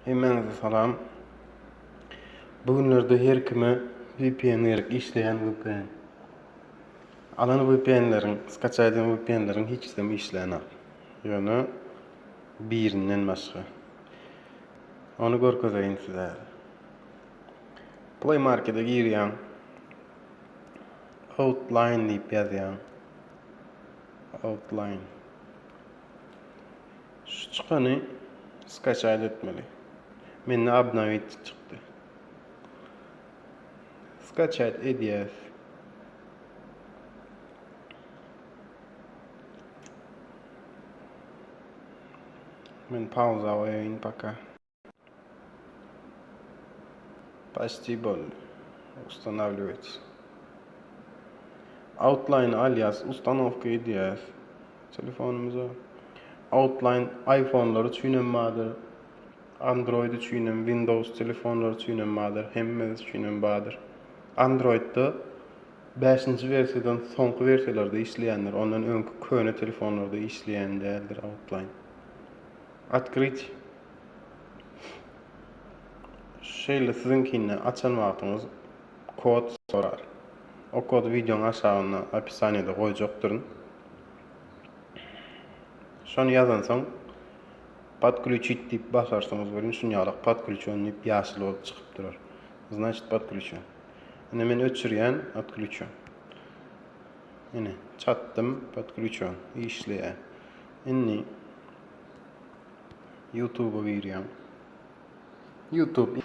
Hemmeňize salam. Bugünlerde her kime VPN gerek işleýän VPN. Alan VPN'lerin, skaça eden VPN'lerin hiç de işleýän. Ýöne birinden başga. Onu görkezeýin size. Play Market'e girýän. Outline diýip ýazýan. Outline. Şu çykany skaça etmeli. Mende Abnavit çykdy. Skaça edýäs. Men pauza koyayım пока. Почти был. Устанавливается. Outline alias установка edýäs telefonumuza. Outline iPhone'ları üçinenmadyr. Android üçinem, Windows telefonları üçinenmadyr. Hemmesi üçinenmadyr. Android'da 5-nji versiýadan soňky versiýalarda işleýänler, ondan öňkü köne telefonlarda işleýän däldir Outline. Открыть. Şeýle sizinkine açan wagtyňyz kod sorar. O kod videoň aşagyna opisiýanyda goýjakdyryn. Şonu ýazan soň подключить diýip basarsyňyz bolýar. Şuňalyk подключен diýip ýaşyl bolup çykyp durar. Значит подключен. Ine men öçürýän отключен. Ine çatdym подключен. İşleýär. Inni YouTube'a girýän. YouTube